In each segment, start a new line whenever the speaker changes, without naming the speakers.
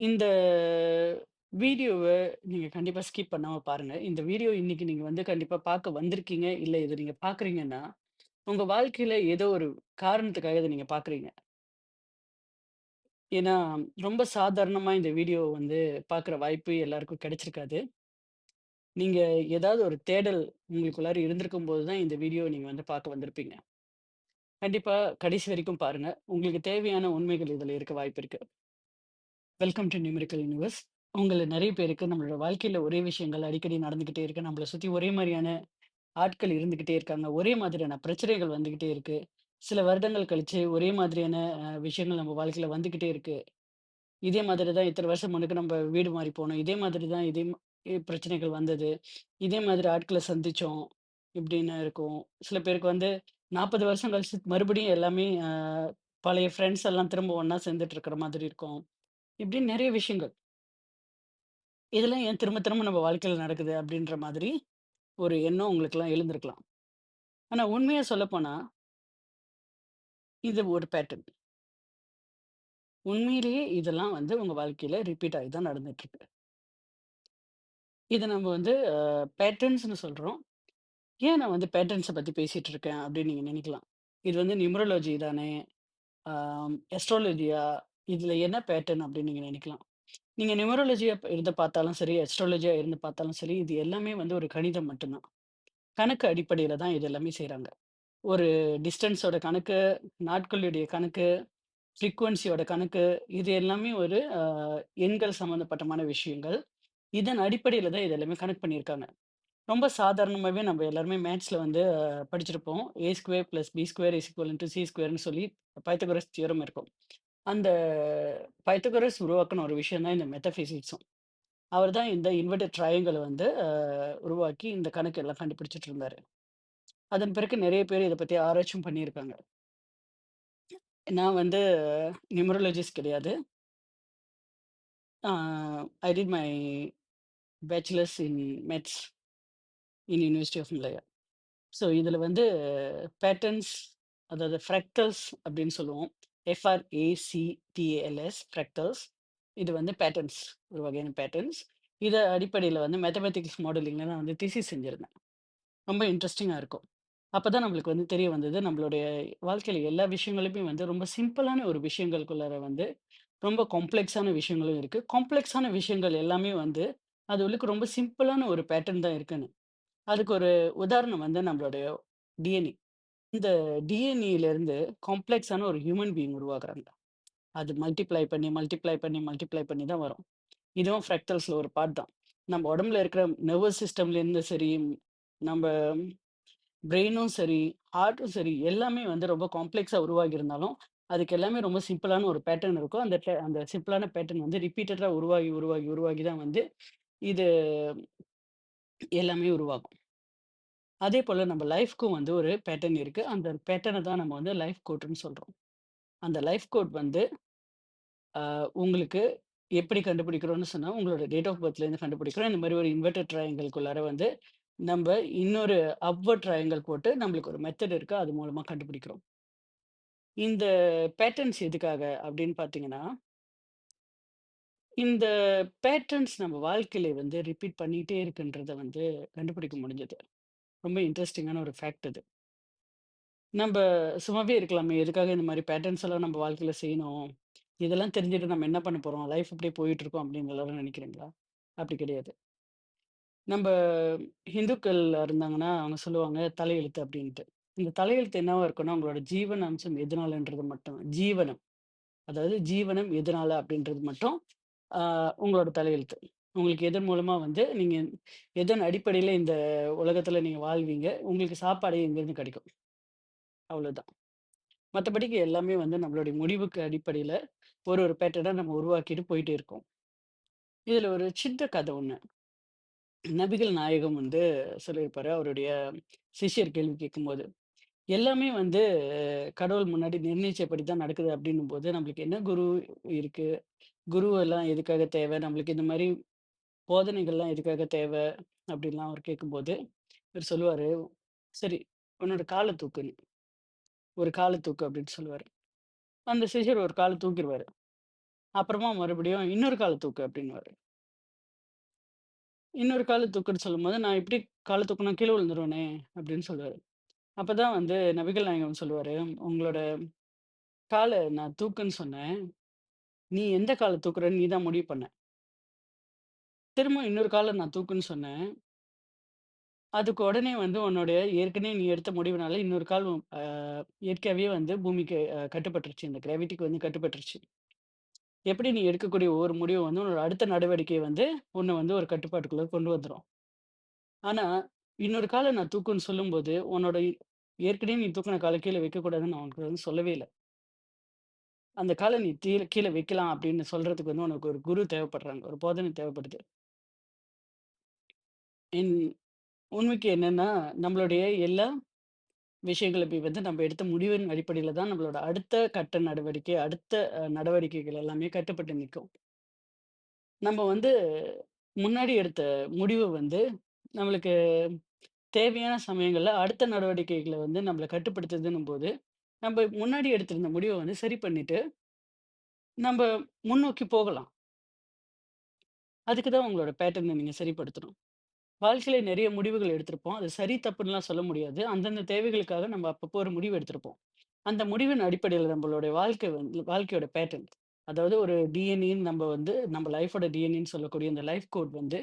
இந்த வீடியோவ நீங்க கண்டிப்பா ஸ்கிப் பண்ணாம பாருங்க. இந்த வீடியோ இன்னைக்கு நீங்க வந்து கண்டிப்பா பார்க்க வந்திருக்கீங்க. இல்ல இத நீங்க பார்க்குறீங்கன்னா, உங்க வாழ்க்கையில ஏதோ ஒரு காரணத்துக்காக இத நீங்க பார்க்குறீங்க. ஏன்னா, ரொம்ப சாதாரணமா இந்த வீடியோ வந்து பார்க்குற வாய்ப்பு எல்லாருக்கும் கிடைச்சிருக்காது. நீங்க ஏதாவது ஒரு தேடல் உங்களுக்குள்ளார இருந்திருக்கும்போது தான் இந்த வீடியோ நீங்க வந்து பார்க்க வந்திருப்பீங்க. கண்டிப்பா கடைசி வரைக்கும் பாருங்க. உங்களுக்கு தேவையான உண்மைகள் இதுல இருக்க வாய்ப்பு இருக்கு. Welcome to numerical universe. உங்கள நெறைய பேருக்கு நம்மளோட வாழ்க்கையில ஒரே விஷயங்கள் அடிக்கடி நடந்துகிட்டே இருக்கு. நம்மள சுத்தி ஒரே மாரியான ஆட்கள் இருந்துகிட்டே இருக்காங்க. ஒரே மாதிரியான பிரச்சனைகள் வந்துகிட்டே இருக்கு. சில வருடங்கள் கழிச்சு ஒரே மாதிரியான விஷயங்கள் நம்ம வாழ்க்கையில வந்துகிட்டே இருக்கு. இதே மாதிரி தான் இத்தன வருஷம் முன்னுக்கு நம்ம வீடு மாறி போனோம். இதே மாதிரி தான் பிரச்சனைகள் வந்தது. இதே மாதிரி ஆட்கள சந்திச்சோம். இப்படின்னு இருக்கும். சில பேருக்கு வந்து 40 வருஷம் கழிச்சு மறுபடியும் எல்லாமே பழைய ஃப்ரெண்ட்ஸ் எல்லாம் திரும்ப ஒண்ணா சேர்ந்துட்டு இருக்கிற மாதிரி இருக்கும். இப்படின்னு நெறைய விஷயங்கள். இதெல்லாம் ஏன் திரும்ப திரும்ப நம்ம வாழ்க்கையில நடக்குது அப்படின்ற மாதிரி ஒரு எண்ணம் உங்களுக்கெல்லாம் எழுந்திருக்கலாம். ஆனா உண்மையா சொல்லப்போனா, இது ஒரு பேட்டர்ன். உண்மையிலேயே இதெல்லாம் வந்து உங்க வாழ்க்கையில ரிப்பீட் ஆகி தான் நடந்துட்டு இருக்கு. இத நம்ம வந்து பேட்டர்ன்ஸ்ன்னு சொல்றோம். ஏன் நான் வந்து பேட்டர்ன்ஸ பத்தி பேசிட்டு இருக்கேன் அப்படின்னு நீங்க நினைக்கலாம். இது வந்து நியூமராலஜி தானே, அஸ்ட்ராலஜியா, இதுல என்ன பேட்டர்ன் அப்படின்னு நீங்க நினைக்கலாம். நீங்க நியூமராலஜியா இருந்து பார்த்தாலும் சரி, அஸ்ட்ராலஜியா இருந்து பார்த்தாலும் சரி, இது எல்லாமே வந்து ஒரு கணிதம் மட்டும் தான். கணக்கு அடிப்படையில தான் இது எல்லாமே செய்றாங்க. ஒரு டிஸ்டன்ஸோட கணக்கு, நாட்களுடைய கணக்கு, ஃப்ரீக்வன்சியோட கணக்கு, இது எல்லாமே ஒரு எண்கள் சம்மந்தப்பட்டமான விஷயங்கள். இதன் அடிப்படையில தான் இது எல்லாமே கணக்கு பண்ணியிருக்காங்க. ரொம்ப சாதாரணமாவே நம்ம எல்லாருமே மேத்ஸ்ல வந்து படிச்சிருப்போம். A square plus B square is equal to C ஸ்கொயர்ன்னு சொல்லி பைத்தகோரஸ் தியோரம் இருக்கும். அந்த பைத்தகோரஸ் உருவாக்குன ஒரு விஷயம் தான் இந்த மெட்டபிசிக்ஸும். அவர் தான் இந்த இன்வெர்டட் ட்ரையாங்கிள வந்து உருவாக்கி இந்த கணக்கு எல்லாம் கண்டுபிடிச்சுட்டு இருந்தாரு. அதன் பிறகு நெறைய பேர் இத பத்தி ஆராய்ச்சியும் பண்ணியிருக்காங்க. நான் வந்து நியூமராலஜிஸ்ட் கிடையாது. Uh I did my bachelors in maths in university of Malaya. So இதில வந்து பேட்டர்ன்ஸ், அதாவது ஃப்ராக்டல்ஸ் அப்படின்னு சொல்லுவோம். எஃப்ஆர்ஏசிடிஏஎல்எஸ் ஃப்ராக்டல்ஸ். இது வந்து பேட்டர்ன்ஸ், ஒரு வகையான பேட்டர்ன்ஸ். இத அடிப்படையில வந்து மேத்தமேட்டிக்ஸ் மாடலிங்ல நான் வந்து தீசிஸ் செஞ்சிருந்தேன். ரொம்ப இன்ட்ரஸ்டிங்கா இருக்கும். அப்பதான் நம்மளுக்கு வந்து தெரிய வந்தது, நம்மளுடைய வாழ்க்கையில எல்லா விஷயங்களுமே வந்து ரொம்ப சிம்பிளான ஒரு விஷயங்களுக்குள்ளார வந்து ரொம்ப காம்ப்ளெக்ஸான விஷயங்களும் இருக்கு. காம்ப்ளெக்ஸான விஷயங்கள் எல்லாமே வந்து அது உள்ளுக்கு ரொம்ப சிம்பிளான ஒரு பேட்டர்ன் தான் இருக்குன்னு. அதுக்கு ஒரு உதாரணம் வந்து நம்மளுடைய டிஎன்ஏ. டிஎன்ஏலேருந்து காம்ப்ளெக்ஸான ஒரு ஹியூமன் பீயிங் உருவாகுறாங்க. அது மல்டிப்ளை பண்ணி, மல்டிப்ளை பண்ணி, மல்டிப்ளை பண்ணி தான் வரும். இதுவும் ஃப்ராக்டல்ஸ்ல ஒரு பார்ட் தான். நம்ம உடம்புல இருக்கிற நர்வஸ் சிஸ்டம்லேருந்து சரி, நம்ப பிரெயினும் சரி, ஹார்ட்டும் சரி, எல்லாமே வந்து ரொம்ப காம்ப்ளெக்ஸா உருவாகி இருந்தாலும், அதுக்கு எல்லாமே ரொம்ப சிம்பிளான ஒரு பேட்டர்ன் இருக்கும். அந்த சிம்பிளான பேட்டர்ன் வந்து ரிப்பீட்டடா உருவாகி, உருவாகி, உருவாகி தான் வந்து இது எல்லாமே உருவாகும். அதேபோல நம்ம லைஃப்க்கும் வந்து ஒரு பேட்டர்ன் இருக்கு. அந்த பேட்டர்ன தான் நம்ம வந்து லைஃப் கோட்ன்னு சொல்றோம். அந்த லைஃப் கோட் வந்து உங்களுக்கு எப்படி கண்டுபிடிக்கிறோம்னு சொன்னா, உங்களோட டேட் ஆஃப் பர்த்லேருந்து கண்டுபிடிக்கிறோம். இந்த மாரி ஒரு இன்வெர்டட் ட்ரையாங்கிள்குள்ளார வந்து நம்ப இன்னொரு அப்வர்ட் ட்ரையாங்கிள் போட்டு நம்மளுக்கு ஒரு மெத்தட் இருக்கு. அது மூலமா கண்டுபிடிக்கிறோம். இந்த பேட்டர்ன்ஸ் எதுக்காக அப்படின்னு பார்த்தீங்கன்னா, இந்த பேட்டர்ன்ஸ் நம்ம வாழ்க்கையில வந்து ரிப்பீட் பண்ணிட்டே இருக்குன்றத வந்து கண்டுபிடிக்க முடிஞ்சது. ரொம்ப இன்ட்ரஸ்டிங்கான ஒரு ஃபேக்ட் இது. நம்ப சும்மாவே இருக்கலாமே, எதுக்காக இந்த மாரி பேட்டர்ன்ஸ் எல்லாம் நம்ம வாழ்க்கையில செய்யணும்? இதெல்லாம் தெரிஞ்சுட்டு நம்ம என்ன பண்ண போறோம்? லைஃப் இப்படியே போயிட்டுருக்கும் அப்படின்னு எல்லாரும் நினைக்கிறீங்களா? அப்படி கிடையாது. நம்ப ஹிந்துக்கள் இருந்தாங்கன்னா, அவங்க சொல்லுவாங்க தலையெழுத்து அப்படின்ட்டு. இந்த தலையெழுத்து என்னவா இருக்கும்னா, உங்களோட ஜீவன அம்சம் எதனாலன்றது மட்டும் ஜீவனம். அதாவது ஜீவனம் எதனால அப்படின்றது மட்டும் ஆ உங்களோட தலையெழுத்து. உங்களுக்கு எதன் மூலமா வந்து நீங்க எதன் அடிப்படையில இந்த உலகத்துல நீங்க வாழ்வீங்க, உங்களுக்கு சாப்பாடு எங்கேருந்து கிடைக்கும். அவ்வளோதான். மத்தபடிக்கு எல்லாமே வந்து நம்மளுடைய முடிவுக்கு அடிப்படையில ஒரு பேட்டர்ன நம்ம உருவாக்கிட்டு போயிட்டே இருக்கோம். இதுல ஒரு சின்ன கதை ஒண்ணு. நபிகள் நாயகம் வந்து சொல்லியிருப்பாரு. அவருடைய சிஷ்யர் கேள்வி கேட்கும்போது, எல்லாமே வந்து கடவுள் முன்னாடி நிர்ணயிச்சபடி தான் நடக்குது அப்படின்னும்போது, நம்மளுக்கு என்ன குரு இருக்கு? குரு எல்லாம் எதுக்காக தேவை? நம்மளுக்கு இந்த மாரி போதனைகள்லாம் எதுக்காக தேவை? அப்படின்லாம் அவர் கேட்கும்போது, இவரு சொல்லுவாரு, "சரி, உன்னோட கால தூக்குன்னு. ஒரு கால தூக்கு" அப்படின்னு சொல்லுவாரு. அந்த சிஷ்யர் ஒரு கால தூக்கிருவாரு. அப்புறமா மறுபடியும் இன்னொரு கால தூக்கு அப்டின்னுவாரு. இன்னொரு கால தூக்குன்னு சொல்லும்போது, நான் எப்படி கால தூக்குனா கீழ விழுந்துருவேனே அப்படின்னு சொல்லுவாரு. அப்பதான் வந்து நபிகள் நாயகம் சொல்லுவாரு, "உங்களோட கால நான் தூக்குன்னு சொன்னேன். நீ எந்த கால தூக்குறன்னு நீ தான் முடிவு பண்ண. திரும்ப இன்னொரு கால நான் தூக்குன்னு சொன்னேன். அதுக்கு உடனே வந்து உன்னுடைய ஏற்கனவே நீ எடுத்த முடிவுனால இன்னொரு கால் இயற்கையாவே வந்து பூமிக்கு கட்டுப்பட்டுருச்சு. இந்த கிராவிட்டிக்கு வந்து கட்டுப்பட்டுருச்சு. எப்படி நீ எடுக்கக்கூடிய ஒவ்வொரு முடிவும் வந்து உன்னோட அடுத்த நடவடிக்கை வந்து உன்ன வந்து ஒரு கட்டுப்பாட்டுக்குள்ள கொண்டு வந்துரும். ஆனா, இன்னொரு கால நான் தூக்குன்னு சொல்லும்போது, உன்னோட ஏற்கனவே நீ தூக்குன கால கீழ வைக்கக்கூடாதுன்னு நான் உனக்கு வந்து சொல்லவே இல்ல. அந்த கால நீ கீழ வைக்கலாம் அப்படின்னு சொல்றதுக்கு வந்து உனக்கு ஒரு குரு தேவைப்படுறாங்க. ஒரு போதனை தேவைப்படுது. என் உண்மைக்கு என்னன்னா, நம்மளுடைய எல்லா விஷயங்களுமே வந்து நம்ம எடுத்த முடிவின் அடிப்படையில தான் நம்மளோட அடுத்த கட்ட நடவடிக்கை, அடுத்த நடவடிக்கைகள் எல்லாமே கட்டுப்பட்டு நிக்கும். நம்ம வந்து முன்னாடி எடுத்த முடிவு வந்து நம்மளுக்கு தேவையான சமயங்கள்ல அடுத்த நடவடிக்கைகள வந்து நம்மள கட்டுப்படுத்துதுன்னும்போது, நம்ப முன்னாடி எடுத்திருந்த முடிவ வந்து சரி பண்ணிட்டு, நம்ப முன்னோக்கி போகலாம். அதுக்கு தான் உங்களோட பேட்டர்ன நீங்க சரிப்படுத்தணும். வாழ்க்கையில நெறைய முடிவுகள் எடுத்திருப்போம். அது சரி, தப்புன்னுலாம் சொல்ல முடியாது. அந்தந்த தேவைகளுக்காக நம்ம அப்பப்போ ஒரு முடிவு எடுத்திருப்போம். அந்த முடிவின் அடிப்படையில நம்மளுடைய வாழ்க்கை வந்து வாழ்க்கையோட பேட்டர்ன். அதாவது ஒரு டிஎன்ஏன்னு நம்ம வந்து நம்ம லைஃபோட டிஎன்ஏன்னு சொல்லக்கூடிய இந்த லைஃப் கோட் வந்து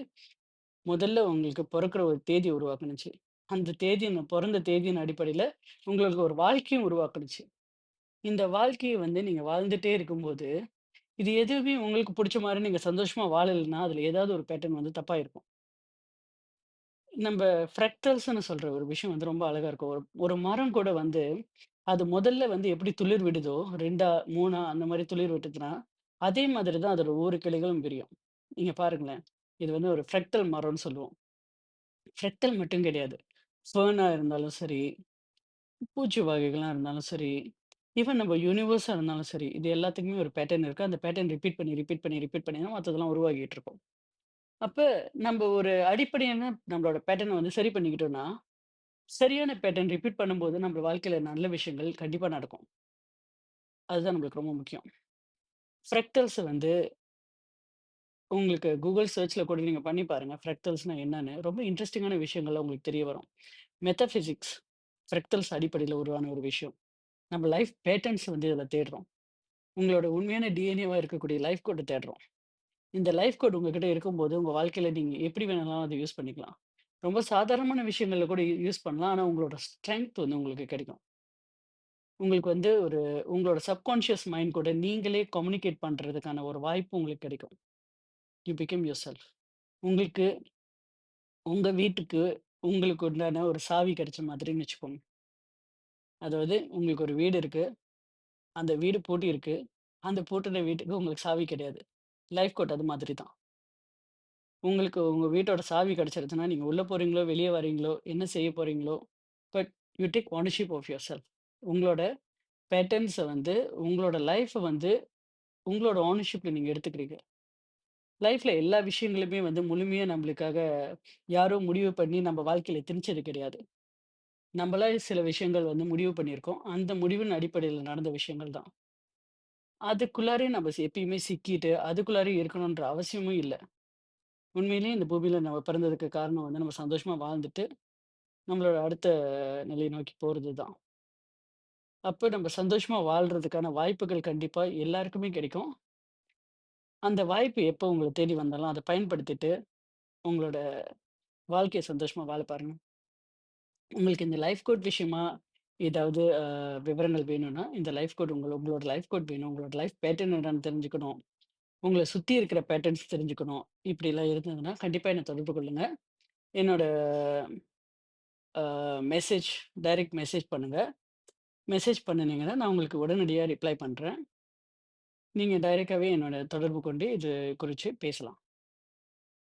முதல்ல உங்களுக்கு பொறக்கிற ஒரு தேதி உருவாக்குனுச்சு. அந்த தேதியின் பொறந்த தேதியின் அடிப்படையில உங்களுக்கு ஒரு வாழ்க்கையும் உருவாக்குனுச்சு. இந்த வாழ்க்கைய வந்து நீங்க வாழ்ந்துட்டே இருக்கும்போது, இது எதுவுமே உங்களுக்கு புடிச்ச மாரி நீங்க சந்தோஷமா வாழலன்னா, அதுல ஏதாவது ஒரு பேட்டர்ன் வந்து தப்பா இருக்கும். நம்ப ஃப்ரக்டல்ஸ்ன்னு சொல்ற ஒரு விஷயம் வந்து ரொம்ப அழகா இருக்கும். ஒரு ஒரு மரம் கூட வந்து, அது முதல்ல வந்து எப்படி துளிர் விடுதோ, 2ஆ, 3ஆ அந்த மாரி துளிர் விட்டுச்சுன்னா, அதே மாதிரி தான் அதோட ஒவ்வொரு கிளைகளும் விரியும். நீங்க பாருங்களேன். இது வந்து ஒரு ஃப்ரக்டல் மரம்ன்னு சொல்லுவோம். ஃப்ரக்டல் மட்டும் கிடையாது. ஃபெர்னா இருந்தாலும் சரி, பூச்சி வகைகளா இருந்தாலும் சரி, ஈவன் நம்ம யூனிவர்ஸா இருந்தாலும் சரி, இது எல்லாத்துக்குமே ஒரு பேட்டர்ன் இருக்கு. அந்த பேட்டர்ன் ரிப்பீட் பண்ணி தான் மத்ததெல்லாம் உருவாகிட்டு இருக்கும். அப்ப நம்ப ஒரு அடிப்படையான நம்மளோட பேட்டர்ன வந்து சரி பண்ணிக்கிட்டோம்னா, சரியான பேட்டர்ன் ரிப்பீட் பண்ணும்போது நம்ம வாழ்க்கையில நல்ல விஷயங்கள் கண்டிப்பா நடக்கும். அதுதான் நம்மளுக்கு ரொம்ப முக்கியம். ஃப்ரக்டல்ஸ் வந்து உங்களுக்கு Google சர்ச்ல கூட நீங்க பண்ணி பாருங்க. ஃப்ரக்டல்ஸ்னா என்னன்னு. ரொம்ப இன்ட்ரஸ்டிங்கான விஷயங்கள்லாம் உங்களுக்கு தெரிய வரும். மெட்டாபிசிக்ஸ் ஃப்ரக்டல்ஸ் அடிப்படையில உருவான ஒரு விஷயம். நம்ம லைஃப் பேட்டர்ன்ஸ் வந்து இதுல தேடுறோம். உங்களோட உண்மையான டிஎன்ஏவா இருக்கக்கூடிய லைஃப் கோட தேடுறோம். இந்த லைஃப் கோட் உங்ககிட்ட இருக்கும்போது, உங்க வாழ்க்கையில நீங்க எப்படி வேணாலும் அத யூஸ் பண்ணிக்கலாம். ரொம்ப சாதாரணமான விஷயங்கள்ல கூட யூஸ் பண்ணலாம். ஆனா உங்களோட ஸ்ட்ரெங்த் வந்து உங்களுக்கு கிடைக்கும். உங்களுக்கு வந்து உங்களோட சப்கான்ஷியஸ் மைண்ட் கூட நீங்களே கம்யூனிகேட் பண்றதுக்கான ஒரு வாய்ப்பு உங்களுக்கு கிடைக்கும். You become yourself. உங்களுக்கு உங்க வீட்டுக்கு உங்களுக்கு உண்டான ஒரு சாவி கிடைச்ச மாதிரின்னு வச்சுக்கோங்க. அதாவது உங்களுக்கு ஒரு வீடு இருக்கு. அந்த வீடு பூட்டி இருக்கு. அந்த பூட்டுன வீட்டுக்கு உங்களுக்கு சாவி கிடையாது. லைஃப் கோட் அது மாதிரி தான். உங்களுக்கு உங்க வீட்டோட சாவி கிடைச்சிருச்சுன்னா, நீங்க உள்ள போறீங்களோ, வெளிய வரீங்களோ, என்ன செய்ய போறீங்களோ, but you take ownership of yourself. உங்களோட பேட்டர்ன்ஸ வந்து உங்களோட லைஃப வந்து உங்களோட ஓனர்ஷிப்ல நீங்க எடுத்துக்கிறீங்க. லைஃப்ல எல்லா விஷயங்களுமே வந்து முழுமையா நம்மளுக்காக யாரோ முடிவு பண்ணி நம்ம வாழ்க்கையில திணிச்சது கிடையாது. நம்மளா சில விஷயங்கள் வந்து முடிவு பண்ணியிருக்கோம். அந்த முடிவின் அடிப்படையில நடந்த விஷயங்கள் தான். அதுக்குள்ளாரயே நம்ம எப்பயுமே சிக்கிட்டு, அதுக்குள்ளாரயே இருக்கணுன்ற அவசியமும் இல்ல. உண்மையிலேயே இந்த பூமியில நம்ம பிறந்ததுக்கு காரணம் வந்து நம்ம சந்தோஷமா வாழ்ந்துட்டு, நம்மளோட அடுத்த நிலைய நோக்கி போறது தான். அப்ப நம்ம சந்தோஷமா வாழ்றதுக்கான வாய்ப்புகள் கண்டிப்பா எல்லாருக்குமே கிடைக்கும். அந்த வாய்ப்பு எப்போ உங்கள தேடி வந்தாலும் அத பயன்படுத்திட்டு, உங்களோட வாழ்க்கைய சந்தோஷமா வாழ பாருங்க. உங்களுக்கு இந்த லைஃப் கோட் விஷயமா ஏதாவது விவரங்கள் வேணும்னா, இந்த லைஃப் கோட் உங்களோட லைஃப் கோட் வேணும். உங்களோட லைஃப் பேட்டர்ன் என்னன்னு தெரிஞ்சுக்கணும். உங்கள சுத்தி இருக்கிற பேட்டர்ன்ஸ் தெரிஞ்சுக்கணும். இப்படிலாம் இருந்ததுன்னா, கண்டிப்பா என்ன தொடர்பு கொள்ளுங்க. என்னோட மெசேஜ் டைரக்ட் மெசேஜ் பண்ணுங்க. மெசேஜ் பண்ணுனீங்கன்னா, நான் உங்களுக்கு உடனடியா ரிப்ளை பண்றேன். நீங்க டைரக்ட்டாவே என்னோட தொடர்பு கொண்டு இது குறிச்சு பேசலாம்.